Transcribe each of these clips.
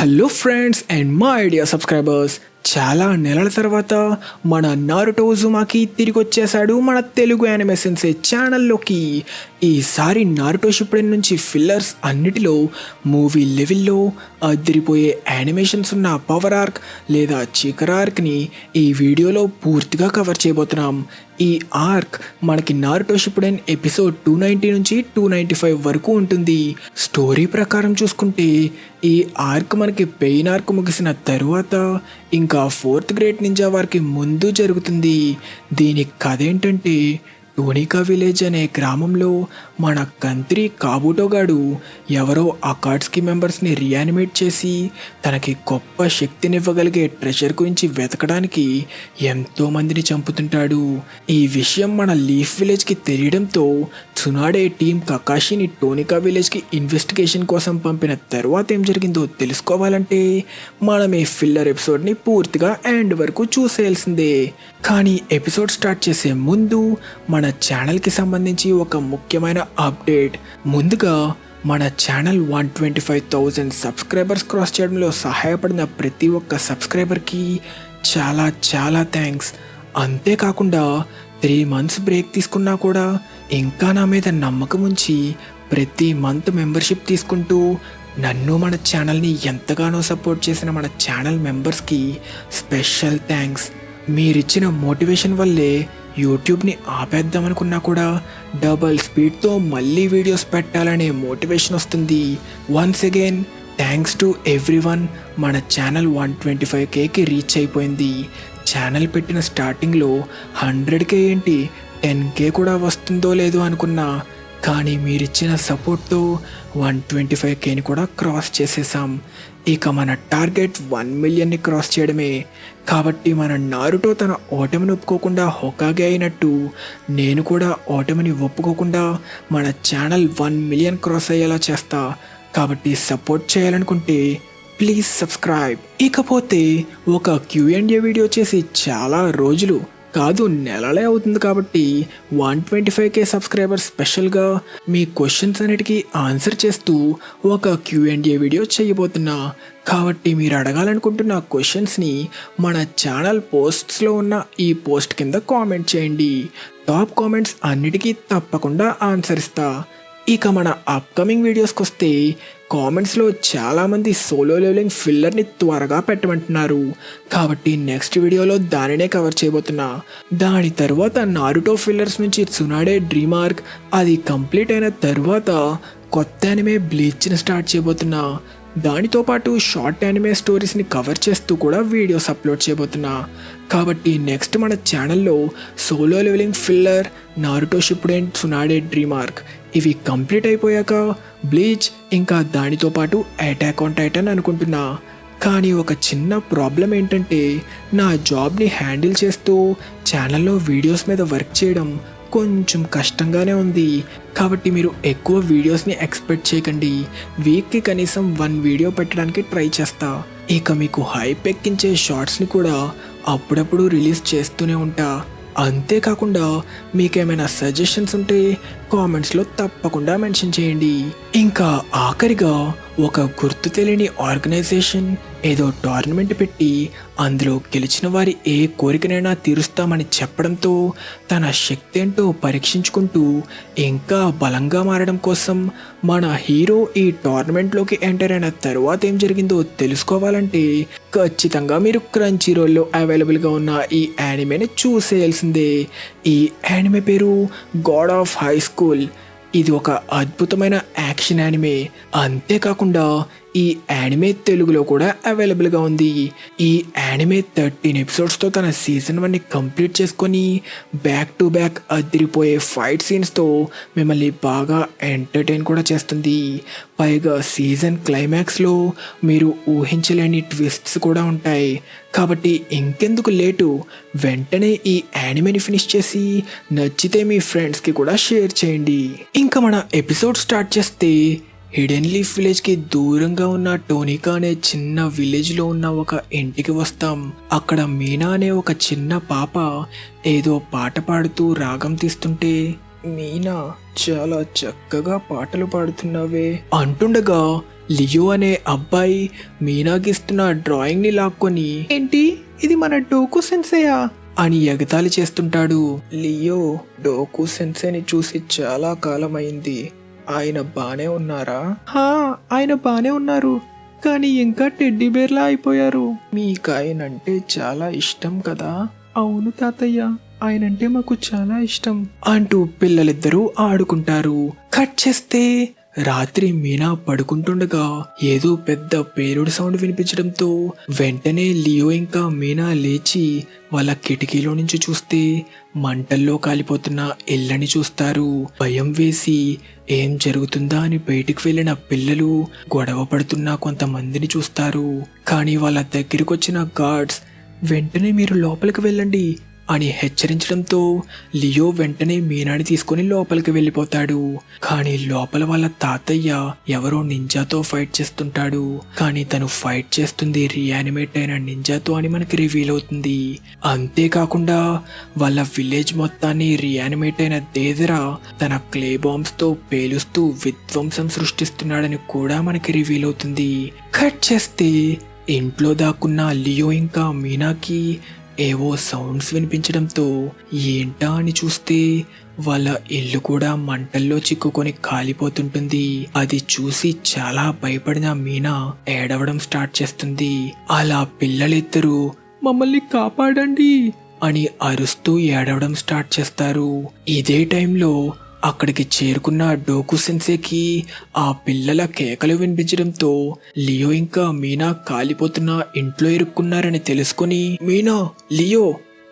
Hello friends and my idea subscribers, చాలా నెలల తర్వాత మన నారుటో ఉజుమాకి తిరిగి వచ్చేసాడు మన తెలుగు యానిమే సెన్సే ఛానల్లోకి. ఈసారి నారుటో షిప్పుడెన్ నుంచి ఫిల్లర్స్ అన్నిటిలో మూవీ లెవెల్లో అదిరిపోయే యానిమేషన్స్ ఉన్న పవర్ ఆర్క్ లేదా చీకర్ ఆర్క్ని ఈ వీడియోలో పూర్తిగా కవర్ చేయబోతున్నాం. ఈ ఆర్క్ మనకి నారుటో షిప్పుడెన్ ఎపిసోడ్ 290 నుంచి 295 వరకు ఉంటుంది. స్టోరీ ప్రకారం చూసుకుంటే ఈ ఆర్క్ మనకి పెయిన్ ఆర్క్ ముగిసిన తరువాత ఇంకా 4th గ్రేడ్ నింజా వారికి ముందు జరుగుతుంది. దీని కథ ఏంటంటే, టోనికా విలేజ్ అనే గ్రామంలో మన కంత్రి కాబూటో గాడు ఎవరో అకాట్స్కి మెంబర్స్ని రియానిమేట్ చేసి తనకి గొప్ప శక్తినివ్వగలిగే ట్రెషర్ గురించి వెతకడానికి ఎంతోమందిని చంపుతుంటాడు. ఈ విషయం మన లీఫ్ విలేజ్కి తెలియడంతో సునాడే టీం కకాషిని టోనికా విలేజ్కి ఇన్వెస్టిగేషన్ కోసం పంపిన తర్వాత ఏం జరిగిందో తెలుసుకోవాలంటే మనం ఈ ఫిల్లర్ ఎపిసోడ్ని పూర్తిగా ఎండ్ వరకు చూసేయాల్సిందే. కానీ ఎపిసోడ్ స్టార్ట్ చేసే ముందు మన ఛానల్కి సంబంధించి ఒక ముఖ్యమైన అప్డేట్. ముందుగా మన ఛానల్ 125,000 సబ్స్క్రైబర్స్ క్రాస్ చేయడంలో సహాయపడిన ప్రతి ఒక్క సబ్స్క్రైబర్కి చాలా చాలా థ్యాంక్స్. అంతేకాకుండా 3 months బ్రేక్ తీసుకున్నా కూడా ఇంకా నా మీద నమ్మకం ఉంచి ప్రతి మంత్ మెంబర్షిప్ తీసుకుంటూ నన్ను మన ఛానల్ని ఎంతగానో సపోర్ట్ చేసిన మన ఛానల్ మెంబర్స్కి స్పెషల్ థ్యాంక్స్. మీరిచ్చిన మోటివేషన్ వల్లే యూట్యూబ్ని ఆపేద్దామనుకున్నా కూడా డబల్ స్పీడ్తో మళ్ళీ వీడియోస్ పెట్టాలనే మోటివేషన్ వస్తుంది. Once again thanks to everyone. మన ఛానల్ 125Kకి రీచ్ అయిపోయింది. ఛానల్ పెట్టిన స్టార్టింగ్లో 100K ఏంటి 10K కూడా వస్తుందో లేదో అనుకున్నా, కానీ మీరిచ్చిన సపోర్ట్తో 125Kని కూడా క్రాస్ చేసేసాం. ఇక మన టార్గెట్ 1 million క్రాస్ చేయడమే. కాబట్టి మన నారుటో తన ఓటమిని ఒప్పుకోకుండా హొకాగే అయినట్టు నేను కూడా ఓటమిని ఒప్పుకోకుండా మన ఛానల్ 1 million క్రాస్ అయ్యేలా చేస్తా. కాబట్టి సపోర్ట్ చేయాలనుకుంటే ప్లీజ్ సబ్స్క్రైబ్. ఇకపోతే ఒక Q&A వీడియో చేసి చాలా రోజులు కాదు నెలలే అవుతుంది. కాబట్టి 125K సబ్స్క్రైబర్స్ స్పెషల్గా మీ క్వశ్చన్స్ అన్నిటికీ ఆన్సర్ చేస్తూ ఒక Q&A వీడియో చేయబోతున్నా. కాబట్టి మీరు అడగాలనుకుంటున్న క్వశ్చన్స్ని మన ఛానల్ పోస్ట్స్లో ఉన్న ఈ పోస్ట్ కింద కామెంట్ చేయండి. టాప్ కామెంట్స్ అన్నిటికీ తప్పకుండా ఆన్సర్ ఇస్తా. ఇక మన అప్కమింగ్ వీడియోస్కి వస్తే కామెంట్స్లో చాలామంది సోలో లెవెలింగ్ ఫిల్లర్ని త్వరగా పెట్టమంటున్నారు. కాబట్టి నెక్స్ట్ వీడియోలో దానినే కవర్ చేయబోతున్నా. దాని తర్వాత నారుటో ఫిల్లర్స్ నుంచి సునాడే డ్రీమ్ ఆర్క్ అది కంప్లీట్ అయిన తర్వాత కొత్త యానిమే బ్లీచ్ని స్టార్ట్ చేయబోతున్నా. దానితో పాటు షార్ట్ యానిమే స్టోరీస్ని కవర్ చేస్తూ కూడా వీడియోస్ అప్లోడ్ చేయబోతున్నా. కాబట్టి నెక్స్ట్ మన ఛానల్లో Solo Leveling filler, Naruto Shippuden, Tsunade dream arc ఇవి కంప్లీట్ అయిపోయాక బ్లీచ్, ఇంకా దానితో పాటు అటాక్ ఆన్ టైటన్ అనుకుంటున్నా. కానీ ఒక చిన్న ప్రాబ్లం ఏంటంటే నా జాబ్ని హ్యాండిల్ చేస్తూ ఛానల్లో వీడియోస్ మీద వర్క్ చేయడం కొంచెం కష్టంగానే ఉంది. కాబట్టి మీరు ఎక్కువ వీడియోస్ని ఎక్స్పెక్ట్ చేయకండి. వీక్కి కనీసం 1 వీడియో పెట్టడానికి ట్రై చేస్తా. ఇక మీకు హైప్ ఎక్కించే షార్ట్స్ని కూడా అప్పుడప్పుడు రిలీజ్ చేస్తూనే ఉంటా. అంతేకాకుండా మీకేమైనా సజెషన్స్ ఉంటే కామెంట్స్లో తప్పకుండా మెన్షన్ చేయండి. ఇంకా ఆఖరిగా ఒక గుర్తు తెలియని ఆర్గనైజేషన్ ఏదో టోర్నమెంట్ పెట్టి అందులో గెలిచిన వారి ఏ కోరికనైనా తీరుస్తామని చెప్పడంతో తన శక్తి ఏంటో పరీక్షించుకుంటూ ఇంకా బలంగా మారడం కోసం మన హీరో ఈ టోర్నమెంట్లోకి ఎంటర్ అయిన తర్వాత ఏం జరిగిందో తెలుసుకోవాలంటే ఖచ్చితంగా మీరు క్రంచీ రోల్లో అవైలబుల్గా ఉన్న ఈ యానిమేని చూసేయాల్సిందే. ఈ యానిమే పేరు గాడ్ ఆఫ్ హై స్కూల్. ఇది ఒక అద్భుతమైన యాక్షన్ యానిమే. అంతేకాకుండా ఈ యానిమే తెలుగులో కూడా అవైలబుల్గా ఉంది. ఈ యానిమే 13 ఎపిసోడ్స్తో తన సీజన్ 1ని కంప్లీట్ చేసుకొని బ్యాక్ టు బ్యాక్ అదిరిపోయే ఫైట్ సీన్స్తో మిమ్మల్ని బాగా ఎంటర్టైన్ కూడా చేస్తుంది. పైగా సీజన్ క్లైమాక్స్లో మీరు ఊహించలేని ట్విస్ట్స్ కూడా ఉంటాయి. కాబట్టి ఇంకెందుకు లేటు, వెంటనే ఈ యానిమేని ఫినిష్ చేసి నచ్చితే మీ ఫ్రెండ్స్కి కూడా షేర్ చేయండి. ఇంకా మన ఎపిసోడ్ స్టార్ట్ చేస్తే హిడెన్ లీఫ్ విలేజ్కి దూరంగా ఉన్న టోనికా అనే చిన్న విలేజ్లో ఉన్న ఒక ఇంటికి వస్తాం. అక్కడ మీనా అనే ఒక చిన్న పాప ఏదో పాట పాడుతూ రాగం తీస్తుంటే, మీనా చాలా చక్కగా పాటలు పాడుతున్నావే అంటుండగా లియో అనే అబ్బాయి మీనాకి ఇస్తున్న డ్రాయింగ్ ని లాక్కొని ఏంటి ఇది మన డోకు సెన్సేయా అని ఎగతాళి చేస్తుంటాడు. లియో డోకు సెన్సేని చూసి చాలా కాలమైంది, ఆయన బానే ఉన్నారా? హా, ఆయన బానే ఉన్నారు, కానీ ఇంకా టెడ్డీ బేర్లా అయిపోయారు. మీకు ఆయనంటే చాలా ఇష్టం కదా? అవును తాతయ్య, ఆయనంటే మాకు చాలా ఇష్టం అంటూ పిల్లలిద్దరూ ఆడుకుంటారు. కట్ చేస్తే రాత్రి మీనా పడుకుంటుండగా ఏదో పెద్ద పేలుడు సౌండ్ వినిపించడంతో వెంటనే లియో ఇంకా మీనా లేచి వాళ్ళ కిటికీలో నుంచి చూస్తే మంటల్లో కాలిపోతున్న ఇళ్ళని చూస్తారు. భయం వేసి ఏం జరుగుతుందా అని బయటికి వెళ్ళిన పిల్లలు గొడవ పడుతున్న కొంతమందిని చూస్తారు. కానీ వాళ్ళ దగ్గరికి వచ్చిన గార్డ్స్ వెంటనే మీరు లోపలికి వెళ్ళండి అని హెచ్చరించడంతో లియో వెంటనే మీనాని తీసుకుని లోపలికి వెళ్ళిపోతాడు. కానీ లోపల వాళ్ళ తాతయ్య ఎవరో నింజాతో ఫైట్ చేస్తుంటాడు. కానీ తను ఫైట్ చేస్తుంది రీయానిమేట్ అయిన నింజాతో అని మనకి రివీల్ అవుతుంది. అంతేకాకుండా వాళ్ళ విలేజ్ మొత్తాన్ని రీయానిమేట్ అయిన దేదరా తన క్లే బాంబ్స్ తో పేలుస్తూ విధ్వంసం సృష్టిస్తున్నాడని కూడా మనకి రివీల్ అవుతుంది. కట్ చేస్తే ఇంట్లో దాక్కున్న లియో ఇంకా మీనాకి ఏవో సౌండ్స్ వినిపించడంతో ఏంటా అని చూస్తే వాళ్ళ ఇల్లు కూడా మంటల్లో చిక్కుకొని కాలిపోతుంటుంది. అది చూసి చాలా భయపడిన మీనా ఏడవడం స్టార్ట్ చేస్తుంది. అలా పిల్లలిద్దరూ మమ్మల్ని కాపాడండి అని అరుస్తూ ఏడవడం స్టార్ట్ చేస్తారు. ఇదే టైంలో అక్కడికి చేరుకున్న డోకు సెన్సేకి ఆ పిల్లల కేకలు వినిపించడంతో లియో ఇంకా మీనా కాలిపోతున్న ఇంట్లో ఇరుక్కున్నారని తెలుసుకుని మీనా, లియో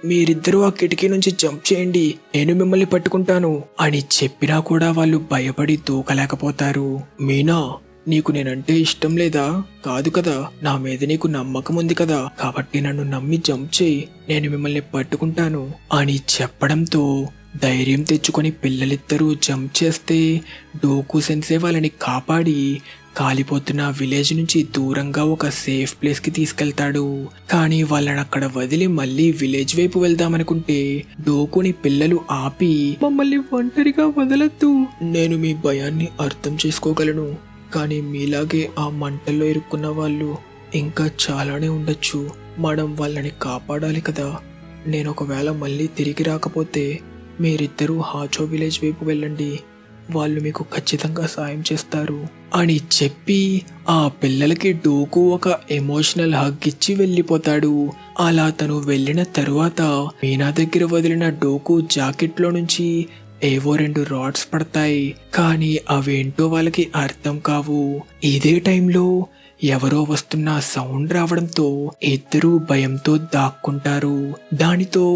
మీరిద్దరూ ఆ కిటికీ నుంచి జంప్ చేయండి, నేను మిమ్మల్ని పట్టుకుంటాను అని చెప్పినా కూడా వాళ్ళు భయపడి దూకలేకపోతారు. మీనా, నీకు నేనంటే ఇష్టం లేదా? కాదు కదా, నా మీద నీకు నమ్మకం ఉంది కదా, కాబట్టి నన్ను నమ్మి జంప్ చేయి, నేను మిమ్మల్ని పట్టుకుంటాను అని చెప్పడంతో ధైర్యం తెచ్చుకొని పిల్లలిద్దరూ జంప్ చేస్తే డోకు సెన్సే వాళ్ళని కాపాడి కాలిపోతున్న విలేజ్ నుంచి దూరంగా ఒక సేఫ్ ప్లేస్ కి తీసుకెళ్తాడు. కానీ వాళ్ళని అక్కడ వదిలి మళ్ళీ విలేజ్ వైపు వెళ్దామనుకుంటే డోకుని పిల్లలు ఆపి మమ్మల్ని ఒంటరిగా వదలొద్దు, నేను మీ భయాన్ని అర్థం చేసుకోగలను, కానీ మీలాగే ఆ మంటల్లో ఇరుక్కున్న వాళ్ళు ఇంకా చాలానే ఉండొచ్చు, మనం వాళ్ళని కాపాడాలి కదా, నేను ఒకవేళ మళ్ళీ తిరిగి రాకపోతే మీరిద్దరూ హాచో విలేజ్ వైపు వెళ్ళండి, వాళ్ళు మీకు ఖచ్చితంగా సాయం చేస్తారు అని చెప్పి ఆ పిల్లలకి డోకు ఒక ఎమోషనల్ హగ్ ఇచ్చి వెళ్ళిపోతాడు. అలా తను వెళ్ళిన తరువాత మీనా దగ్గర వదిలిన డోకు జాకెట్లో నుంచి ఏవో 2 రాడ్స్ పడతాయి. కానీ అవేంటో వాళ్ళకి అర్థం కావు. ఇదే టైంలో ఎవరో వస్తున్న సౌండ్ రావడంతో ఇద్దరూ భయంతో దాక్కుంటారు. దానితో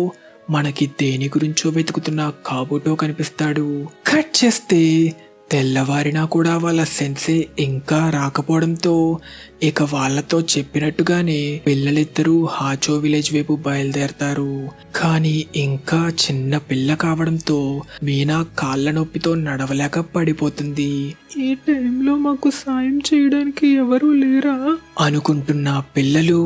మనకి దేని గురించో వెతుకుతున్న కాబోటో కనిపిస్తాడు. కట్ చేస్తే తెల్లవారినా కూడా వాళ్ళ సెన్సే ఇంకా రాకపోవడంతో ఇక వాళ్ళతో చెప్పినట్టుగానే పిల్లలిద్దరూ హాచో విలేజ్ వైపు బయలుదేరతారు. కానీ ఇంకా చిన్న పిల్ల కావడంతో మీనా కాళ్ళ నొప్పితో నడవలేక పడిపోతుంది. ఈ టైంలో మాకు సాయం చేయడానికి ఎవరూ లేరా అనుకుంటున్న పిల్లలు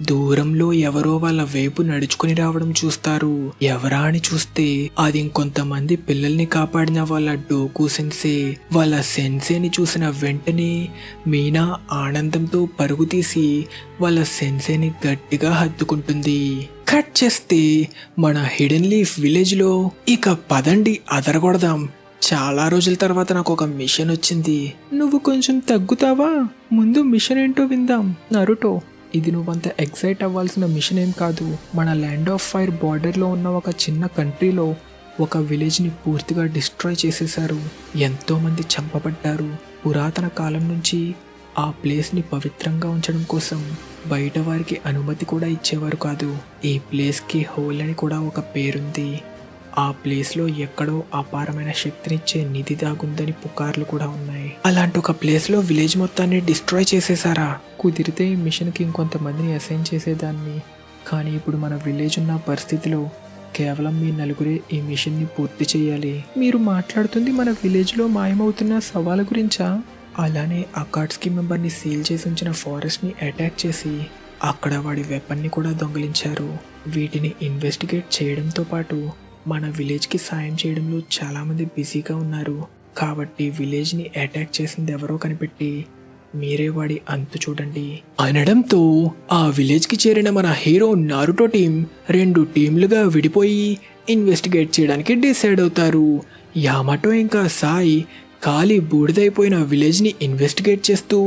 దూరంలో ఎవరో వాళ్ళ వైపు నడుచుకుని రావడం చూస్తారు. ఎవరా అని చూస్తే అది ఇంకొంతమంది పిల్లల్ని కాపాడిన వాళ్ళ డోకు సెన్సే. వాళ్ళ సెన్సేని చూసిన వెంటనే మీనా ఆనందంతో పరుగు తీసి వాళ్ళ సెన్సేని గట్టిగా హత్తుకుంటుంది. కట్ చేస్తే మన హిడెన్ లీఫ్ విలేజ్ లో ఇక పదండి అదరగొడదాం, చాలా రోజుల తర్వాత నాకు ఒక మిషన్ వచ్చింది, నువ్వు కొంచెం తగ్గుతావా? ముందు మిషన్ ఏంటో విందాం. నరుటో, ఇది నువ్వంత ఎక్సైట్ అవ్వాల్సిన మిషన్ ఏం కాదు. మన ల్యాండ్ ఆఫ్ ఫైర్ బార్డర్లో ఉన్న ఒక చిన్న కంట్రీలో ఒక విలేజ్ని పూర్తిగా డిస్ట్రాయ్ చేసేశారు. ఎంతోమంది చంపబడ్డారు. పురాతన కాలం నుంచి ఆ ప్లేస్ని పవిత్రంగా ఉంచడం కోసం బయట వారికి అనుమతి కూడా ఇచ్చేవారు కాదు. ఈ ప్లేస్కి హోల్ అని కూడా ఒక పేరుంది. ఆ ప్లేస్లో ఎక్కడో అపారమైన శక్తినిచ్చే నిధి దాగుందని పుకార్లు కూడా ఉన్నాయి. అలాంటి ఒక ప్లేస్లో విలేజ్ మొత్తాన్ని డిస్ట్రాయ్ చేసేసారా? కుదిరితే ఈ మిషన్కి ఇంకొంతమందిని అసైన్ చేసేదాన్ని, కానీ ఇప్పుడు మన విలేజ్ ఉన్న పరిస్థితిలో కేవలం మీ నలుగురే ఈ మిషన్ని పూర్తి చేయాలి. మీరు మాట్లాడుతుంది మన విలేజ్లో మాయమవుతున్న సవాళ్ళ గురించా? అలానే అకాట్స్కి మెంబర్ని సీల్ చేసి ఉంచిన ఫారెస్ట్ని అటాక్ చేసి అక్కడ వాడి వెపన్ని కూడా దొంగిలించారు. వీటిని ఇన్వెస్టిగేట్ చేయడంతో పాటు మన విలేజ్కి సాయం చేయడంలో చాలామంది బిజీగా ఉన్నారు. కాబట్టి విలేజ్ని అటాక్ చేసింది ఎవరో కనిపెట్టి మీరే వాడి అంతు చూడండి అనడంతో ఆ విలేజ్ కి చేరిన మన హీరో నారుటో టీం 2 టీంలుగా విడిపోయి ఇన్వెస్టిగేట్ చేయడానికి డిసైడ్ అవుతారు. యామాటో ఇంకా సాయి ఖాళీ బూడిదైపోయిన విలేజ్ ని ఇన్వెస్టిగేట్ చేస్తూ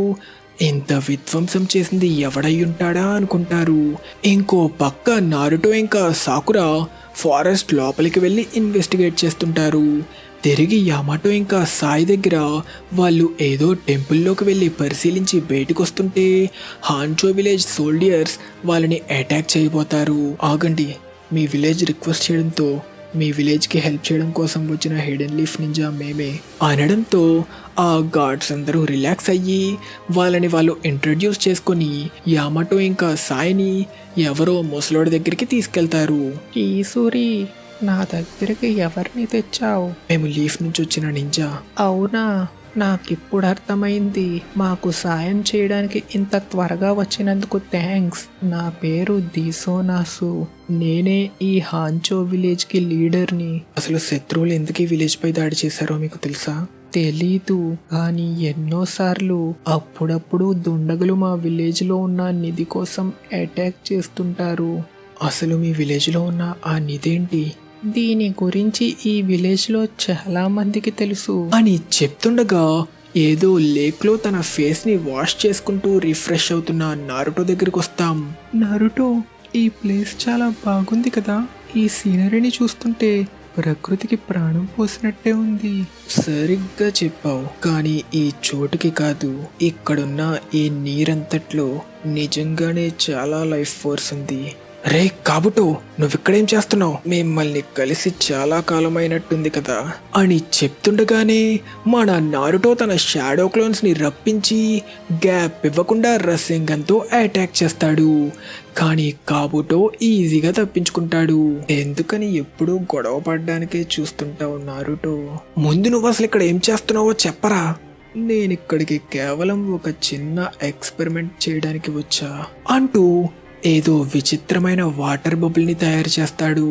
ఇంత విధ్వంసం చేసింది ఎవడయ్యుంటాడా అనుకుంటారు. ఇంకో పక్క నారుటో ఇంకా సాకురా ఫారెస్ట్ లోపలికి వెళ్ళి ఇన్వెస్టిగేట్ చేస్తుంటారు. తిరిగి యామాటో ఇంకా సాయి దగ్గర వాళ్ళు ఏదో టెంపుల్లోకి వెళ్ళి పరిశీలించి బయటకు వస్తుంటే హాన్చో విలేజ్ సోల్డియర్స్ వాళ్ళని అటాక్ చేయబోతారు. ఆగండి, మీ విలేజ్ రిక్వెస్ట్ చేయడంతో మీ విలేజ్కి హెల్ప్ చేయడం కోసం వచ్చిన హిడెన్ లీఫ్ నింజా మేమే అనడంతో ఆ గార్డ్స్ అందరూ రిలాక్స్ అయ్యి వాళ్ళని వాళ్ళు ఇంట్రడ్యూస్ చేసుకొని యామాటో ఇంకా సాయిని ఎవరో ముసలోడి దగ్గరికి తీసుకెళ్తారు. ఈ సూరి, నా దగ్గరికి ఎవరిని తెచ్చావు? మేము లీఫ్ నుంచి వచ్చిన నింజా. అవునా, నాకిప్పుడు అర్థమైంది. మాకు సాయం చేయడానికి ఇంత త్వరగా వచ్చినందుకు థ్యాంక్స్. నా పేరు దీసోనాసు. నేనే ఈ హాంచో విలేజ్కి లీడర్ని. అసలు శత్రువులు ఎందుకు ఈ విలేజ్ పై దాడి చేశారో మీకు తెలుసా? తెలీదు, కానీ ఎన్నోసార్లు అప్పుడప్పుడు దుండగులు మా విలేజ్లో ఉన్న నిధి కోసం అటాక్ చేస్తుంటారు. అసలు మీ విలేజ్లో ఉన్న ఆ నిధేంటి? దీని గురించి ఈ విలేజ్లో చాలా మందికి తెలుసు అని చెప్తుండగా ఏదో లేక్లో తన ఫేస్ని వాష్ చేసుకుంటూ రిఫ్రెష్ అవుతున్న నారుటో దగ్గరికి వస్తాం. నారుటో, ఈ ప్లేస్ చాలా బాగుంది కదా. ఈ సీనరీని చూస్తుంటే ప్రకృతికి ప్రాణం పోసినట్టే ఉంది. సరిగ్గా చెప్పావు, కానీ ఈ చోటుకి కాదు, ఇక్కడున్న ఈ నీరంతట్లో నిజంగానే చాలా లైఫ్ ఫోర్స్ ఉంది. రే కాబుటో, నువ్విక్కడేం చేస్తున్నావు? మిమ్మల్ని కలిసి చాలా కాలమైనట్టుంది కదా అని చెప్తుండగానే మన నారుటో తన షాడో క్లోన్స్ ని రప్పించి గ్యాప్ ఇవ్వకుండా రసింగంతో అటాక్ చేస్తాడు. కానీ కాబుటో ఈజీగా తప్పించుకుంటాడు. ఎందుకని ఎప్పుడూ గొడవ పడ్డానికే చూస్తుంటావు నారుటో? ముందు నువ్వు అసలు ఇక్కడ ఏం చేస్తున్నావో చెప్పరా. నేనిక్కడికి కేవలం ఒక చిన్న ఎక్స్పెరిమెంట్ చేయడానికి వచ్చా అంటూ ఏదో విచిత్రమైన వాటర్ బబుల్ ని తయారు చేస్తాడు.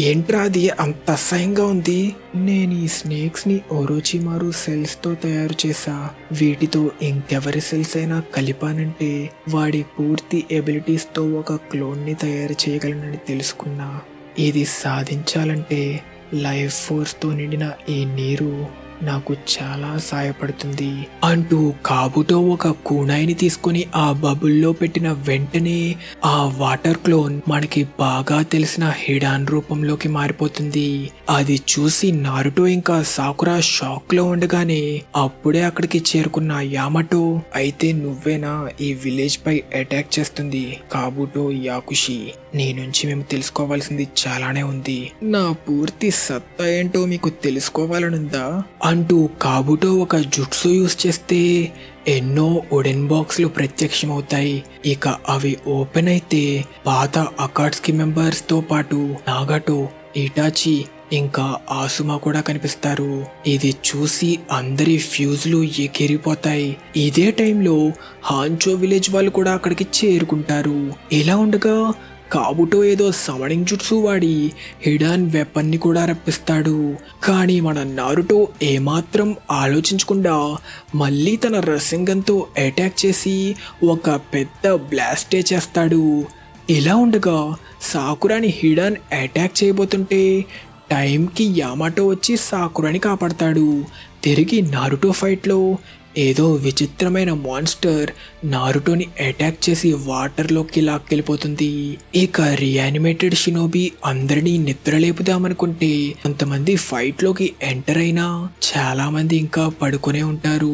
ఏంట్రా అది అంత అసహ్యంగా ఉంది? నేను ఈ స్నేక్స్ ని ఓరోచిమారు సెల్స్ తో తయారు చేశా. వీటితో ఇంకెవరి సెల్స్ అయినా కలిపానంటే వాడి పూర్తి ఎబిలిటీస్ తో ఒక క్లోన్ ని తయారు చేయగలనని తెలుసుకున్నా. ఇది సాధించాలంటే లైఫ్ ఫోర్స్ తో నిండిన ఈ నీరు నాకు చాలా సాయపడుతుంది అంటూ కాబుటో ఒక కూనాయిని తీసుకుని ఆ బబుల్లో పెట్టిన వెంటనే ఆ వాటర్ క్లోన్ మనకి బాగా తెలిసిన హిడాన్ రూపంలోకి మారిపోతుంది. అది చూసి నారుటో ఇంకా సాకురా షాక్ లో ఉండగానే అప్పుడే అక్కడికి చేరుకున్న యామాటో, అయితే నువ్వేనా ఈ విలేజ్ పై అటాక్ చేస్తుంది? కాబుటో, యాకుషి, నీ నుంచి మేము తెలుసుకోవాల్సింది చాలానే ఉంది. నా పూర్తి సత్తా ఏంటో మీకు తెలుసుకోవాలనుందా అంటూ కాబుటో ఒక జుట్సు యూస్ చేస్తే ఎన్నో వుడెన్ బాక్స్లు ప్రత్యక్షమవుతాయి. ఇక అవి ఓపెన్ అయితే పాత అకాట్స్కి మెంబర్స్ తో పాటు నాగాటో, ఇటాచి ఇంకా ఆసుమా కూడా కనిపిస్తారు. ఇది చూసి అందరి ఫ్యూజ్లు ఎగిరిపోతాయి. ఇదే టైంలో హాంచో విలేజ్ వాళ్ళు కూడా అక్కడికి చేరుకుంటారు. ఇలా ఉండగా కాబుటో ఏదో సమణింగ్ జుట్సు వాడి హిడాన్ వెపన్ ని కూడా రప్పిస్తాడు. కానీ మన నారుటో ఏమాత్రం ఆలోచించకుండా మళ్ళీ తన రసింగంతో అటాక్ చేసి ఒక పెద్ద బ్లాస్టే చేస్తాడు. ఇలా ఉండగా సాకురాని హిడాన్ అటాక్ చేయబోతుంటే టైంకి యామాటో వచ్చి సాకురాని కాపాడతాడు. తిరిగి నారుటో ఫైట్లో ఏదో విచిత్రమైన మాన్స్టర్ నారుటోని అటాక్ చేసి వాటర్లోకి లాక్కెళ్ళిపోతుంది. ఇక రియానిమేటెడ్ షినోబి అందరినీ నిద్రలేపుదామనుకుంటే కొంతమంది ఫైట్ లోకి ఎంటర్ అయినా చాలా మంది ఇంకా పడుకునే ఉంటారు.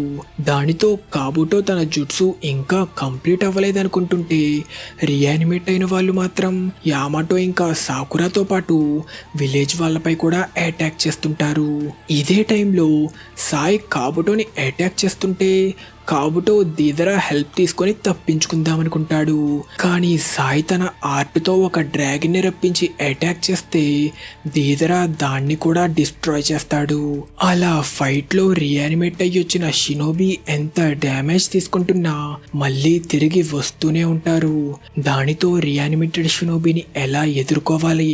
దానితో కాబుటో తన జుట్సు ఇంకా కంప్లీట్ అవ్వలేదనుకుంటుంటే రియానిమేట్ అయిన వాళ్ళు మాత్రం యామాటో ఇంకా సాకురాతో పాటు విలేజ్ వాళ్ళపై కూడా అటాక్ చేస్తుంటారు. ఇదే టైంలో సాయి కాబుటోని అటాక్ చేస్తుంటే కాబుటో దీదరా హెల్ప్ తీసుకొని తప్పించుకుందామనుకుంటాడు. కానీ సాయి తన ఆర్ట్తో ఒక డ్రాగన్ ని రప్పించి అటాక్ చేస్తే దీదరా దాన్ని కూడా డిస్ట్రాయ్ చేస్తాడు. అలా ఫైట్ లో రియానిమేట్ అయ్యి వచ్చిన షినోబి ఎంత డ్యామేజ్ తీసుకుంటున్నా మళ్ళీ తిరిగి వస్తూనే ఉంటారు. దానితో రియానిమేటెడ్ షినోబిని ఎలా ఎదుర్కోవాలి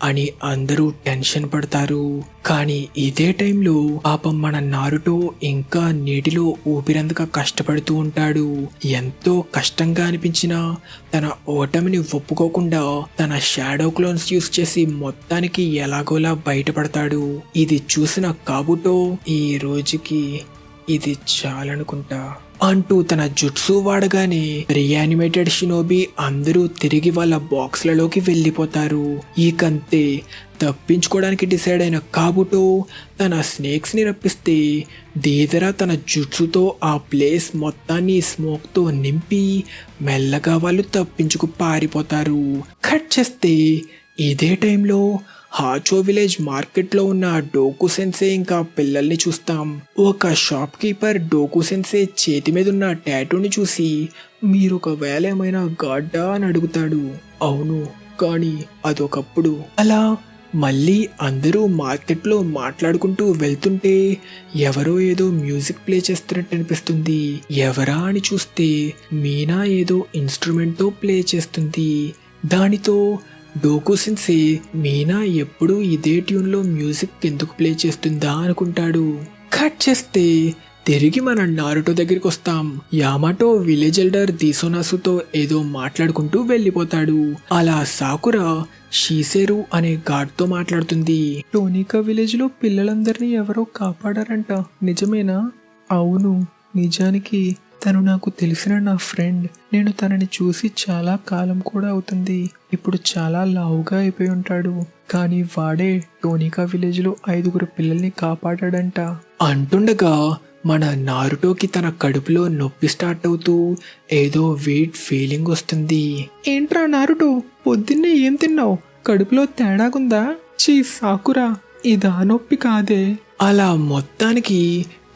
అని అందరూ టెన్షన్ పడతారు. కానీ ఇదే టైంలో పాపం మన నారుటో ఇంకా నీటిలో ఊపిరందక కష్టపడుతూ ఉంటాడు. ఎంతో కష్టంగా అనిపించినా తన ఓటమిని ఒప్పుకోకుండా తన షాడో క్లోన్స్ యూస్ చేసి మొత్తానికి ఎలాగోలా బయటపడతాడు. ఇది చూసిన కాబుటో ఈ రోజుకి ఇది చాలనుకుంటా అంటూ తన జుట్సు వాడగానే రీయానిమేటెడ్ షినోబి అందరూ తిరిగి వాళ్ళ బాక్స్లలోకి వెళ్ళిపోతారు. ఈకంతే తప్పించుకోవడానికి డిసైడ్ అయిన కాబుటో తన స్నేక్స్ ని రప్పిస్తే దేదరా తన జుట్సుతో ఆ ప్లేస్ మొత్తాన్ని స్మోక్ తో నింపి మెల్లగా వాళ్ళు తప్పించుకు పారిపోతారు. కట్ చేస్తే ఇదే టైంలో హాచో విలేజ్ మార్కెట్లో ఉన్న డోకు సెన్సే ఇంకా పిల్లల్ని చూస్తాం. ఒక షాప్ కీపర్ డోకు సెన్సే చేతి మీద ఉన్న టాటూని చూసి మీరు ఒకవేళ ఏమైనా గాడ్డా అని అడుగుతాడు. అవును, కానీ అదొకప్పుడు. అలా మళ్ళీ అందరూ మార్కెట్లో మాట్లాడుకుంటూ వెళ్తుంటే ఎవరో ఏదో మ్యూజిక్ ప్లే చేస్తున్నట్టు అనిపిస్తుంది. ఎవరా అని చూస్తే మీనా ఏదో ఇన్స్ట్రుమెంట్తో ప్లే చేస్తుంది. దానితో డోకు సెన్సే మీనా ఎప్పుడూ ఇదే ట్యూన్లో మ్యూజిక్ ఎందుకు ప్లే చేస్తుందా అనుకుంటాడు. కట్ చేస్తే తిరిగి మన నారుటో దగ్గరికి వస్తాం. యామాటో విలేజ్ ఎల్డర్ దీసోనాసుతో ఏదో మాట్లాడుకుంటూ వెళ్ళిపోతాడు. అలా సాకురా షీసేరు అనే గాడ్తో మాట్లాడుతుంది. టోనికా విలేజ్ లో పిల్లలందరినీ ఎవరో కాపాడారంట, నిజమేనా? అవును, నిజానికి తను నాకు తెలిసిన నా ఫ్రెండ్. నేను తనని చూసి చాలా కాలం కూడా అవుతుంది. ఇప్పుడు చాలా లావుగా అయిపోయి ఉంటాడు. కానీ వాడే టోనికా విలేజ్ లో 5 పిల్లల్ని కాపాడాడంట. అంటుండగా మన నారుటోకి తన కడుపులో నొప్పి స్టార్ట్ అవుతూ ఏదో వీట్ ఫీలింగ్ వస్తుంది. ఏంట్రా నారుటో, పొద్దున్నే ఏం తిన్నావు? కడుపులో తేడాగుందా? చీ సాకురా, ఇదా నొప్పి కాదే. అలా మొత్తానికి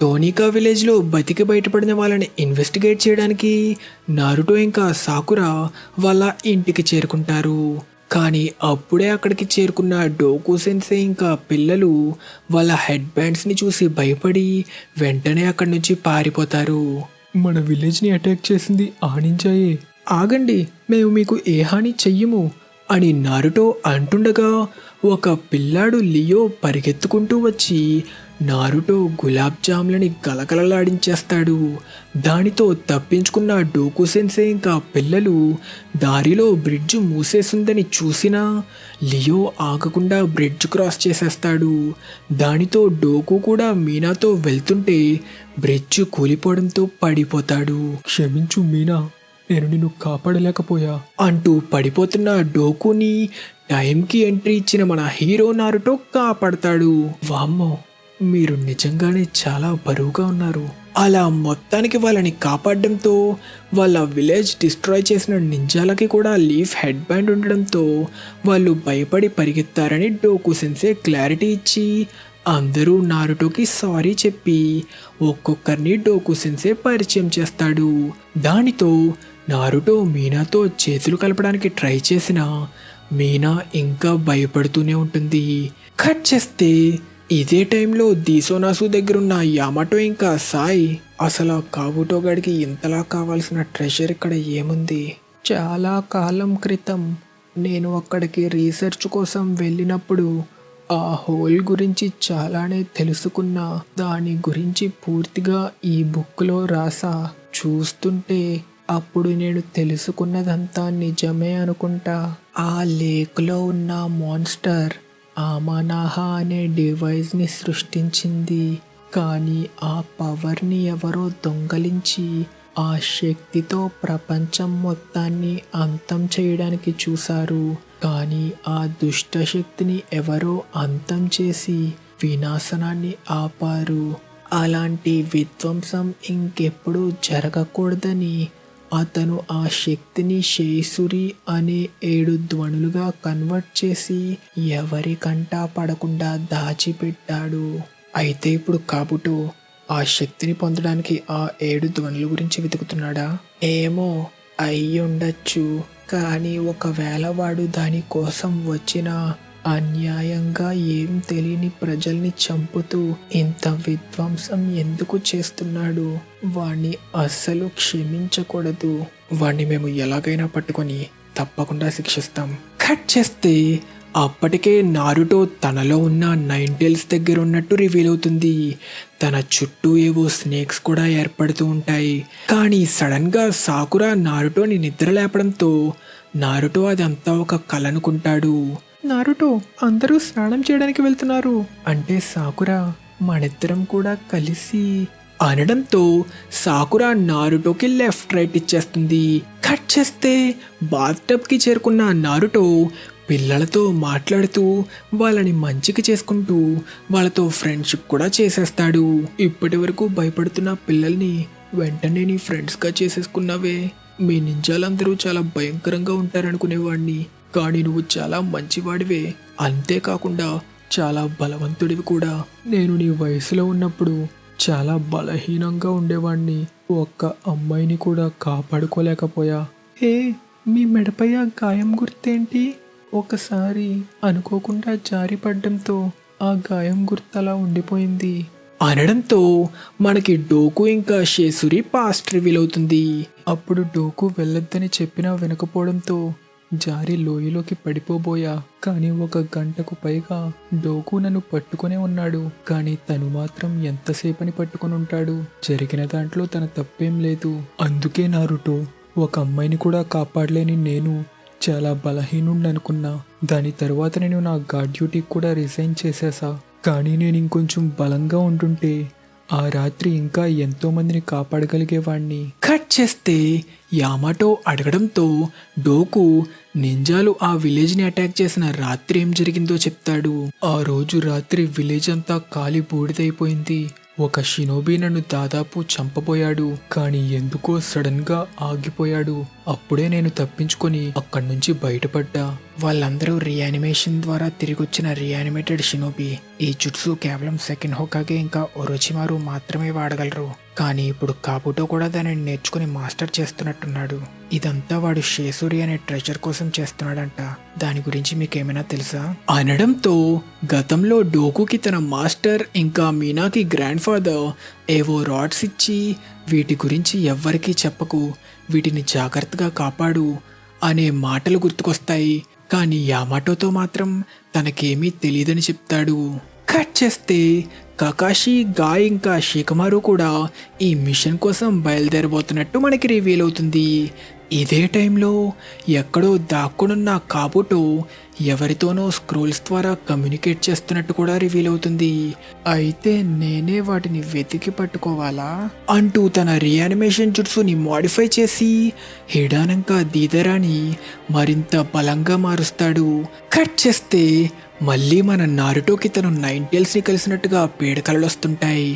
టోనికా విలేజ్లో బతికి బయటపడిన వాళ్ళని ఇన్వెస్టిగేట్ చేయడానికి నారుటో ఇంకా సాకురా వాళ్ళ ఇంటికి చేరుకుంటారు. కానీ అప్పుడే అక్కడికి చేరుకున్న డోకు సెన్సే ఇంకా పిల్లలు వాళ్ళ హెడ్ బ్యాండ్స్ని చూసి భయపడి వెంటనే అక్కడి నుంచి పారిపోతారు. మన విలేజ్ని అటాక్ చేసింది ఆ నింజాయే. ఆగండి, మేము మీకు ఏ హాని చెయ్యము అని నారుటో అంటుండగా ఒక పిల్లాడు లియో పరిగెత్తుకుంటూ వచ్చి నారుటో గులాబ్ జామ్లని గలగలలాడించేస్తాడు. దానితో తప్పించుకున్న డోకు సెన్సే ఇంకా పిల్లలు దారిలో బ్రిడ్జ్ మూసేసిందని చూసినా లియో ఆగకుండా బ్రిడ్జ్ క్రాస్ చేసేస్తాడు. దానితో డోకు కూడా మీనాతో వెళ్తుంటే బ్రిడ్జ్ కూలిపోవడంతో పడిపోతాడు. క్షమించు మీనా, నేను నిన్ను కాపాడలేకపోయా అంటూ పడిపోతున్న డోకుని టైంకి ఎంట్రీ ఇచ్చిన మన హీరో నారుటో కాపాడతాడు. వామ్మో, మీరు నిజంగానే చాలా బరువుగా ఉన్నారు. అలా మొత్తానికి వాళ్ళని కాపాడడంతో వాళ్ళ విలేజ్ డిస్ట్రాయ్ చేసిన నింజాలకి కూడా లీఫ్ హెడ్ బ్యాండ్ ఉండడంతో వాళ్ళు భయపడి పరిగెత్తారని డోకు సెన్సే క్లారిటీ ఇచ్చి అందరూ నారుటోకి సారీ చెప్పి ఒక్కొక్కరిని డోకు సెన్సే పరిచయం చేస్తాడు. దానితో నారుటో మీనాతో చేతులు కలపడానికి ట్రై చేసినా మీనా ఇంకా భయపడుతూనే ఉంటుంది. కట్ చేస్తే ఇదే టైంలో దీసోనాసు దగ్గరున్న యామాటో ఇంకా సాయి అసలు కాబుటో గడికి ఇంతలా కావాల్సిన ట్రెషర్ ఇక్కడ ఏముంది? చాలా కాలం క్రితం నేను అక్కడికి రీసెర్చ్ కోసం వెళ్ళినప్పుడు ఆ హోల్ గురించి చాలానే తెలుసుకున్నా. దాని గురించి పూర్తిగా ఈ బుక్లో రాసా. చూస్తుంటే అప్పుడు నేను తెలుసుకున్నదంతా నిజమే అనుకుంటా. ఆ లేక్లో ఉన్న మాన్స్టర్ ఆమానాహా అనే డివైస్ని సృష్టించింది. కానీ ఆ పవర్ని ఎవరో దొంగలించి ఆ శక్తితో ప్రపంచం మొత్తాన్ని అంతం చేయడానికి చూశారు. కానీ ఆ దుష్ట శక్తిని ఎవరో అంతం చేసి వినాశనాన్ని ఆపారు. అలాంటి విధ్వంసం ఇంకెప్పుడు జరగకూడదని అతను ఆ శక్తిని షేసురి అనే 7 ధ్వనులుగా కన్వర్ట్ చేసి ఎవరి కంటా పడకుండా దాచిపెట్టాడు. అయితే ఇప్పుడు కాబుటో ఆ శక్తిని పొందడానికి ఆ 7 ధ్వనుల గురించి వెతుకుతున్నాడా? ఏమో, అయి ఉండొచ్చు. కానీ ఒకవేళ వాడు దానికోసం వచ్చిన అన్యాయంగా ఏం తెలియని ప్రజల్ని చంపుతూ ఇంత విధ్వంసం ఎందుకు చేస్తున్నాడు? వాణ్ణి అస్సలు క్షమించకూడదు. వాణ్ణి మేము ఎలాగైనా పట్టుకొని తప్పకుండా శిక్షిస్తాం. కట్ చేస్తే అప్పటికే నారుటో తనలో ఉన్న 9 టైల్స్ దగ్గర ఉన్నట్టు రివీల్ అవుతుంది. తన చుట్టూ ఏవో స్నేక్స్ కూడా ఏర్పడుతూ ఉంటాయి. కానీ సడన్ గా సాకురా నారుటోని నిద్ర లేపడంతో నారుటో అదంతా ఒక కల అనుకుంటాడు. నారుటో, అందరూ స్నానం చేయడానికి వెళ్తున్నారు అంటే సాకురా మనిద్దరం కూడా కలిసి అనడంతో సాకురా నారుటోకి లెఫ్ట్ రైట్ ఇచ్చేస్తుంది. కట్ చేస్తే బాత్టబ్కి చేరుకున్న నారుటో పిల్లలతో మాట్లాడుతూ వాళ్ళని మంచికి చేసుకుంటూ వాళ్ళతో ఫ్రెండ్షిప్ కూడా చేసేస్తాడు. ఇప్పటి వరకు భయపడుతున్న పిల్లల్ని వెంటనే నీ ఫ్రెండ్స్గా చేసేసుకున్నావే. మీ నింజాలందరూ చాలా భయంకరంగా ఉంటారనుకునేవాడిని, కానీ నువ్వు చాలా మంచివాడివే. అంతేకాకుండా చాలా బలవంతుడివి కూడా. నేను నీ వయసులో ఉన్నప్పుడు చాలా బలహీనంగా ఉండేవాణ్ణి. ఒక్క అమ్మాయిని కూడా కాపాడుకోలేకపోయా. ఏ, మీ మెడపై ఆ గాయం గుర్తేంటి? ఒకసారి అనుకోకుండా జారిపడ్డంతో ఆ గాయం గుర్తలా ఉండిపోయింది అనడంతో మనకి డోకు ఇంకా షేసురి పాస్ట్ రివీల్ అవుతుంది. అప్పుడు డోకు వెళ్ళొద్దని చెప్పినా వినకపోవడంతో జారి లోయలోకి పడిపోబోయా. కానీ 1 గంటకు పైగా డోకు నన్ను పట్టుకునే ఉన్నాడు. కానీ తను మాత్రం ఎంతసేపని పట్టుకుని ఉంటాడు? జరిగిన దాంట్లో తన తప్పేం లేదు. అందుకే నారుటో, ఒక అమ్మాయిని కూడా కాపాడలేని నేను చాలా బలహీనుండి అనుకున్నా. దాని తర్వాత నేను నా గార్డ్ డ్యూటీకి కూడా రిజైన్ చేసేసా. కానీ నేను ఇంకొంచెం బలంగా ఉంటుంటే ఆ రాత్రి ఇంకా ఎంతో మందిని కాపాడగలిగేవాణ్ణి. కట్ చేస్తే యామాటో అడగడంతో డోకు నింజాలు ఆ విలేజ్ని అటాక్ చేసిన రాత్రి ఏం జరిగిందో చెప్తాడు. ఆ రోజు రాత్రి విలేజ్ అంతా కాలి బూడిదైపోయింది. ఒక షినోబీ నన్ను దాదాపు చంపబోయాడు. కానీ ఎందుకో సడన్ గా ఆగిపోయాడు. అప్పుడే నేను తప్పించుకొని అక్కడి నుంచి బయటపడ్డా. వాళ్ళందరూ రియానిమేషన్ ద్వారా తిరిగొచ్చిన రియానిమేటెడ్ షినోబి. ఈ జుట్సు కేవలం సెకండ్ హోకాగే ఇంకా ఒరోచిమారు మాత్రమే వాడగలరు. కానీ ఇప్పుడు కాబుటో కూడా దానిని నేర్చుకుని మాస్టర్ చేస్తున్నట్టున్నాడు. ఇదంతా వాడు షేసురి అనే ట్రెజర్ కోసం చేస్తున్నాడంట. దాని గురించి మీకేమైనా తెలుసా అనడంతో గతంలో డోకుకి తన మాస్టర్ ఇంకా మీనాకి గ్రాండ్ ఫాదర్ ఏవో రాడ్స్ ఇచ్చి వీటి గురించి ఎవ్వరికీ చెప్పకు, వీటిని జాగ్రత్తగా కాపాడు అనే మాటలు గుర్తుకొస్తాయి. కానీ యామాటోతో మాత్రం తనకేమీ తెలియదని చెప్తాడు. కట్ చేస్తే కకాషి, గాయ్ ఇంకా షికమారు కూడా ఈ మిషన్ కోసం బయలుదేరబోతున్నట్టు మనకి రివీల్ అవుతుంది. ఇదే టైంలో ఎక్కడో దాక్కునున్న కాబుటో ఎవరితోనో స్క్రోల్స్ ద్వారా కమ్యూనికేట్ చేస్తున్నట్టు కూడా రివీల్ అవుతుంది. అయితే నేనే వాటిని వెతికి పట్టుకోవాలా అంటూ తన రియానిమేషన్ జుట్సుని మాడిఫై చేసి హిడానంక దీదరాని మరింత బలంగా మారుస్తాడు. కట్ చేస్తే మళ్ళీ మన నారుటోకి తను 9 టైల్స్ని కలిసినట్టుగా పీడకలలు వస్తుంటాయి.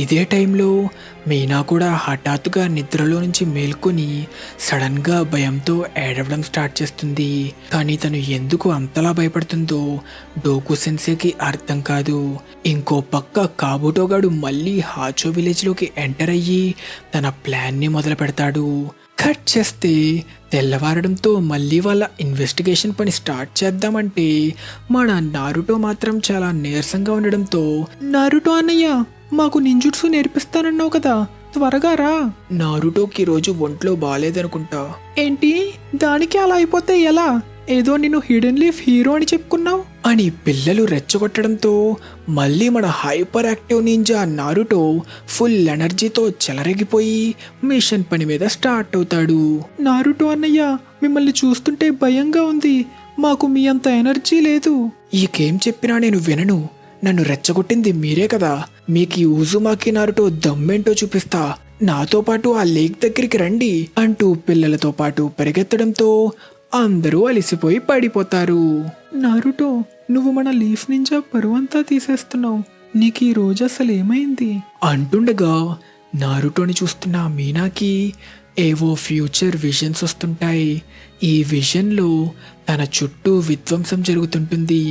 ఇదే టైంలో మీనా కూడా హఠాత్తుగా నిద్రలో నుంచి మేల్కొని సడన్గా భయంతో ఏడవడం స్టార్ట్ చేస్తుంది. కానీ తను ఎందుకు అంతలా భయపడుతుందో డోకు సెన్సేకి అర్థం కాదు. ఇంకో పక్క కాబుటోగాడు మళ్ళీ హాచో విలేజ్లోకి ఎంటర్ అయ్యి తన ప్లాన్ని మొదలు పెడతాడు. కట్ చేస్తే తెల్లవారడంతో మళ్ళీ వాళ్ళ ఇన్వెస్టిగేషన్ పని స్టార్ట్ చేద్దామంటే మన నారుటో మాత్రం చాలా నీరసంగా ఉండడంతో, నారుటో అన్నయ్య, మాకు నింజుట్సు నేర్పిస్తానన్నావు కదా, త్వరగా రా. నారుటోకి రోజు ఒంట్లో బాలేదనుకుంటా. ఏంటి, దానికి అలా అయిపోతే ఎలా? ఏదో నిన్ను హిడెన్ లీఫ్ హీరో అని చెప్పుకున్నావు అని పిల్లలు రెచ్చగొట్టడంతో మళ్ళీ మన hyper active ninja Naruto full ఎనర్జీతో చెలరేగిపోయి మిషన్ పని మీద స్టార్ట్ అవుతాడు. నారుటో అన్నయ్య, మిమ్మల్ని చూస్తుంటే భయంగా ఉంది. మాకు మీ అంత ఎనర్జీ లేదు. ఈకేం చెప్పినా నేను వినను. నన్ను రెచ్చగొట్టింది మీరే కదా. మీకు ఈ ఉజుమాకి నారుటో దమ్మేంటో చూపిస్తా. నాతో పాటు ఆ లేక్ దగ్గరికి రండి అంటూ పిల్లలతో పాటు పరిగెత్తడంతో అందరూ అలిసిపోయి పడిపోతారు. నారుటో, నువ్వు మన లీఫ్ నింజా పరువంతా తీసేస్తున్నావు. నీకు ఈ రోజు అసలు ఏమైంది అంటుండగా నారుటోని చూస్తున్న మీనాకి ఏవో ఫ్యూచర్ విజన్స్ వస్తుంటాయి. ఈ విజన్లో తన చుట్టూ విధ్వంసం జరుగుతుంటుంది.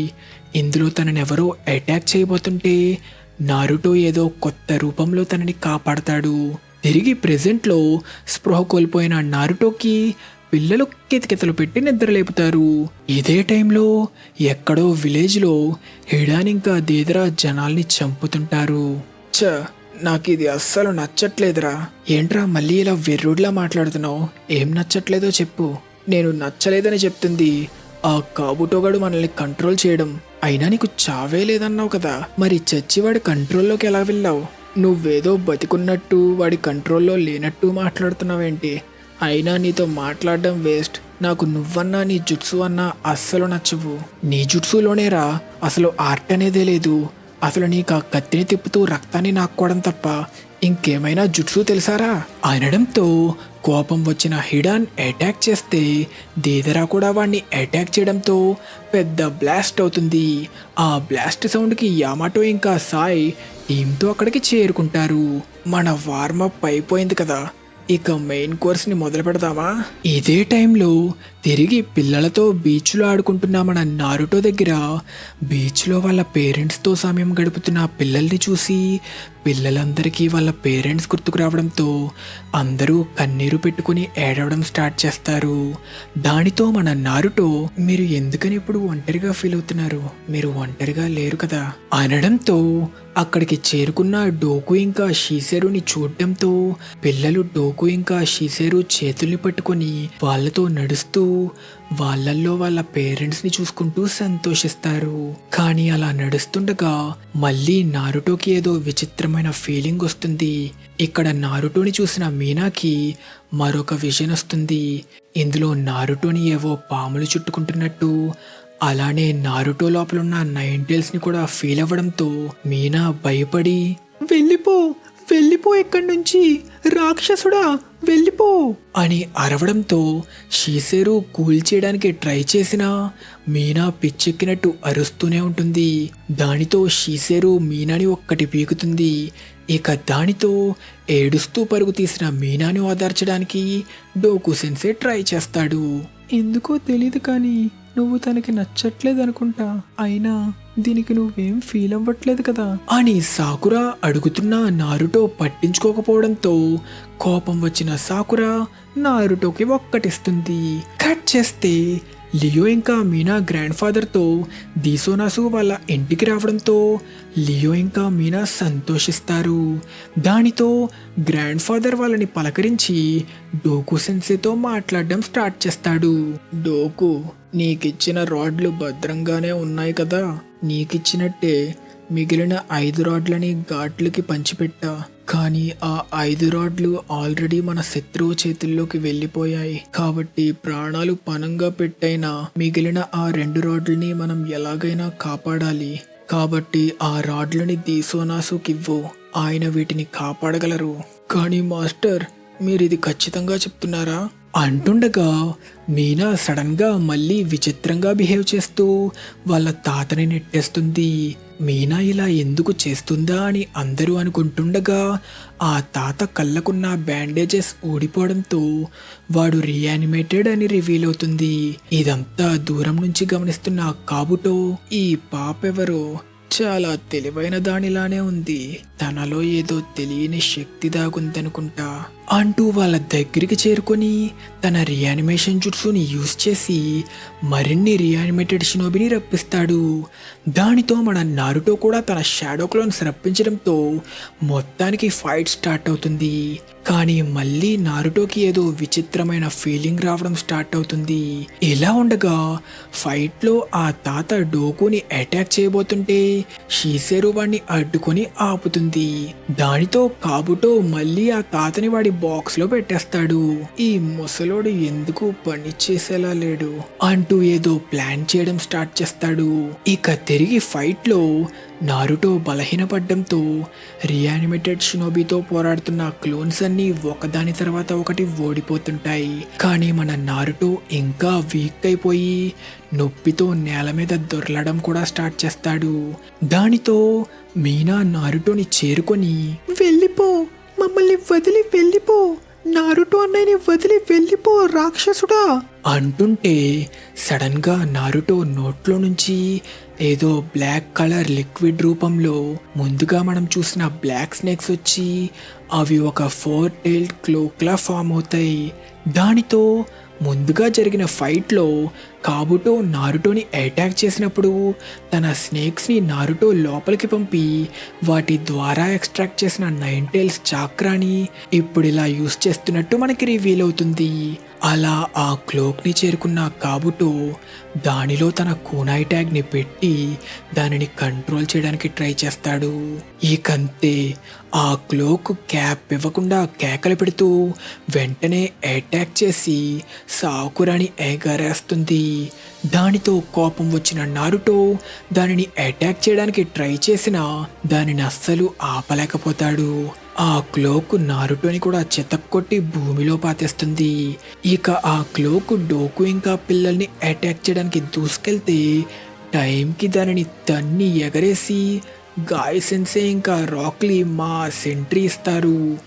ఇందులో తననెవరో అటాక్ చేయబోతుంటే నారుటో ఏదో కొత్త రూపంలో తనని కాపాడతాడు. తిరిగి ప్రెజెంట్లో స్పృహ కోల్పోయిన నారుటోకి పిల్లలు కితకితలు పెట్టి నిద్రలేపుతారు. ఇదే టైంలో ఎక్కడో విలేజ్లో హిడాన్ ఇంకా దేదరా జనాల్ని చంపుతుంటారు. నాకు ఇది అస్సలు నచ్చట్లేదురా. ఏంట్రా మళ్ళీ ఇలా వెర్రుడ్లా మాట్లాడుతున్నావు? ఏం నచ్చట్లేదో చెప్పు. నేను నచ్చలేదని చెప్తుంది. ఆ కాబుటోగాడు మనల్ని కంట్రోల్ చేయడం. అయినా నీకు చావే లేదన్నావు కదా, మరి చచ్చి వాడి కంట్రోల్లోకి ఎలా వెళ్ళావు? నువ్వేదో బతికున్నట్టు వాడి కంట్రోల్లో లేనట్టు మాట్లాడుతున్నావేంటి? అయినా నీతో మాట్లాడడం వేస్ట్. నాకు నువ్వన్నా నీ జుట్సు అన్నా అస్సలు నచ్చవు. నీ జుట్సులోనేరా అసలు ఆర్ట్ అనేదే లేదు. అసలు నీకు ఆ కత్తిని తిప్పుతూ రక్తాన్ని నాక్కోవడం తప్ప ఇంకేమైనా జుట్సు తెలుసారా అనడంతో కోపం వచ్చిన హిడాన్ అటాక్ చేస్తే దేదరా కూడా వాడిని అటాక్ చేయడంతో పెద్ద బ్లాస్ట్ అవుతుంది. ఆ బ్లాస్ట్ సౌండ్కి యామాటో ఇంకా సాయ్ టీంతో అక్కడికి చేరుకుంటారు. మన వార్మప్ అయిపోయింది కదా, ఇక మెయిన్ కోర్స్ని మొదలు పెడదామా? ఇదే టైంలో తిరిగి పిల్లలతో బీచ్లో ఆడుకుంటున్న మన నారుటో దగ్గర బీచ్లో వాళ్ళ పేరెంట్స్తో సమయం గడుపుతున్న పిల్లల్ని చూసి పిల్లలందరికీ వాళ్ళ పేరెంట్స్ గుర్తుకు రావడంతో అందరూ కన్నీరు పెట్టుకుని ఏడవడం స్టార్ట్ చేస్తారు. దానితో మన నారుటో, మీరు ఎందుకని ఇప్పుడు ఒంటరిగా ఫీల్ అవుతున్నారు? మీరు ఒంటరిగా లేరు కదా అనడంతో అక్కడికి చేరుకున్న డోకు ఇంకా షీసెరుని చూడడంతో పిల్లలు డోకు ఇంకా షీసెరు చేతుల్ని పట్టుకొని వాళ్ళతో నడుస్తూ వాళ్ళల్లో వాళ్ళ పేరెంట్స్ ని చూసుకుంటూ సంతోషిస్తారు. కానీ అలా నడుస్తుండగా మళ్ళీ నారుటోకి ఏదో విచిత్రమైన ఫీలింగ్ వస్తుంది. ఇక్కడ నారుటోని చూసిన మీనాకి మరొక విజన్ వస్తుంది. ఇందులో నారుటోని ఏవో పాములు చుట్టుకుంటున్నట్టు, అలానే నారుటో లోపలున్న నైన్ టైల్స్ ని కూడా ఫీల్ అవ్వడంతో మీనా భయపడి, వెళ్ళిపో వెళ్ళిపో ఇక్కడి నుంచి, రాక్షసుడా వెళ్ళిపో అని అరవడంతో షీసెరు కూల్ చేయడానికి ట్రై చేసినా మీనా పిచ్చెక్కినట్టు అరుస్తూనే ఉంటుంది. దానితో షీసెరు మీనాని ఒక్కటి పీకుతుంది. ఇక దానితో ఏడుస్తూ పరుగు తీసిన మీనాని ఓదార్చడానికి డోకు సెన్సే ట్రై చేస్తాడు. ఎందుకో తెలీదు కానీ నువ్వు తనకి నచ్చట్లేదు అనుకుంటా. అయినా దీనికి నువ్వేం ఫీల్ అవ్వట్లేదు కదా అని సాకురా అడుగుతున్నా నారుటో పట్టించుకోకపోవడంతో కోపం వచ్చిన సాకురా నారుటోకి ఒక్కటిస్తుంది. కట్ చేస్తే లియో ఇంకా మీనా గ్రాండ్ ఫాదర్తో దీసోనాసు వాళ్ళ ఇంటికి రావడంతో లియో ఇంకా మీనా సంతోషిస్తారు. దానితో గ్రాండ్ ఫాదర్ వాళ్ళని పలకరించి డోకు సెన్సేతో మాట్లాడడం స్టార్ట్ చేస్తాడు. డోకు, నీకిచ్చిన రాడ్లు భద్రంగానే ఉన్నాయి కదా? నీకిచ్చినట్టే మిగిలిన 5 రాడ్లని ఘాట్లకి పంచిపెట్టా. కానీ ఆ 5 రాడ్లు ఆల్రెడీ మన శత్రువు చేతుల్లోకి వెళ్ళిపోయాయి. కాబట్టి ప్రాణాలు పణంగా పెట్టైనా మిగిలిన ఆ 2 రాడ్లని మనం ఎలాగైనా కాపాడాలి. కాబట్టి ఆ రాడ్లని దీసోనాసుకివ్వు. ఆయన వీటిని కాపాడగలరు. కానీ మాస్టర్, మీరిది ఖచ్చితంగా చెప్తున్నారా అంటుండగా మీనా సడన్ గా మళ్ళీ విచిత్రంగా బిహేవ్ చేస్తూ వాళ్ళ తాతని నెట్టేస్తుంది. మీనా ఇలా ఎందుకు చేస్తుందా అని అందరూ అనుకుంటుండగా ఆ తాత కళ్ళకున్న బ్యాండేజెస్ ఊడిపోవడంతో వాడు రీయానిమేటెడ్ అని రివీల్ అవుతుంది. ఇదంతా దూరం నుంచి గమనిస్తున్న కాబుటో, ఈ పాపెవరో చాలా తెలివైన దానిలానే ఉంది, తనలో ఏదో తెలియని శక్తి దాగుందనుకుంటా అంటూ వాళ్ళ దగ్గరికి చేరుకొని తన రియానిమేషన్ జుట్సుని యూజ్ చేసి మరిన్ని రియానిమేటెడ్ షినోబిని రప్పిస్తాడు. దానితో మన నారుటో కూడా తన షాడో క్లోన్స్ రప్పించడంతో మొత్తానికి ఫైట్ స్టార్ట్ అవుతుంది. కానీ మళ్ళీ నారుటోకి ఏదో విచిత్రమైన ఫీలింగ్ రావడం స్టార్ట్ అవుతుంది. ఇలా ఉండగా ఫైట్లో ఆ తాత డోకుని అటాక్ చేయబోతుంటే షీసెరు వాడిని అడ్డుకొని ఆపుతుంది. దానితో కాబుటో మళ్ళీ ఆ తాతని వాడి బాక్స్ లో పెట్టేస్తాడు. ఈ ముసలోడు ఎందుకు పని చేసేలా లేడు అంటూ ఏదో ప్లాన్ చేయడం స్టార్ట్ చేస్తాడు. ఇక తిరిగి ఫైట్ లో నారుటో బలహీనపడ్డంతో రియానిమేటెడ్ షినోబితో పోరాడుతున్న క్లోన్స్ అన్ని ఒకదాని తర్వాత ఒకటి ఓడిపోతుంటాయి. కానీ మన నారుటో ఇంకా వీక్ అయిపోయి నొప్పితో నేల మీద దొర్లడం కూడా స్టార్ట్ చేస్తాడు. దానితో మీనా నారుటోని చేరుకొని, వెళ్ళిపో, మమ్మల్ని వదిలి వెళ్ళిపో, నారుటో అన్నయ్యని వదిలి వెళ్ళిపో రాక్షసుడా అంటుంటే సడన్ గా నారుటో నోట్లో నుంచి ఏదో బ్లాక్ కలర్ లిక్విడ్ రూపంలో ముందుగా మనం చూసిన బ్లాక్ స్నేక్స్ వచ్చి అవి ఒక 4 టైల్డ్ క్లోక్లా ఫామ్ అవుతాయి. దానితో ముందుగా జరిగిన ఫైట్లో కాబుటో నారుటోని అటాక్ చేసినప్పుడు తన స్నేక్స్ని నారుటో లోపలికి పంపి వాటి ద్వారా ఎక్స్ట్రాక్ట్ చేసిన 9 టైల్స్ చాక్రాని ఇప్పుడు ఇలా యూస్ చేస్తున్నట్టు మనకి రివీల్ అవుతుంది. అలా ఆ క్లోక్ని చేరుకున్న కాబుటో దానిలో తన కూనాయి ట్యాగ్ని పెట్టి దానిని కంట్రోల్ చేయడానికి ట్రై చేస్తాడు. ఇకంతే ఆ క్లోక్ క్యాప్ ఇవ్వకుండా కేకలు పెడుతూ వెంటనే అటాక్ చేసి సాకురాని ఎగరేస్తుంది. దానితో కోపం వచ్చిన నారుటో దానిని అటాక్ చేయడానికి ట్రై చేసినా దానిని అస్సలు ఆపలేకపోతాడు. ఆ క్లోక్ నారుటోని కూడా చితక్కొట్టి భూమిలో పాతేస్తుంది. ఇక ఆ క్లోక్ డోకు ఇంకా పిల్లల్ని అటాక్ చేయడానికి దూసుకెళ్తే టైంకి దానిని తన్ని ఎగరేసి గాయ్ సెన్సే ఇంకా రాక్లీ మా సెంట్రీ ఇస్తారు.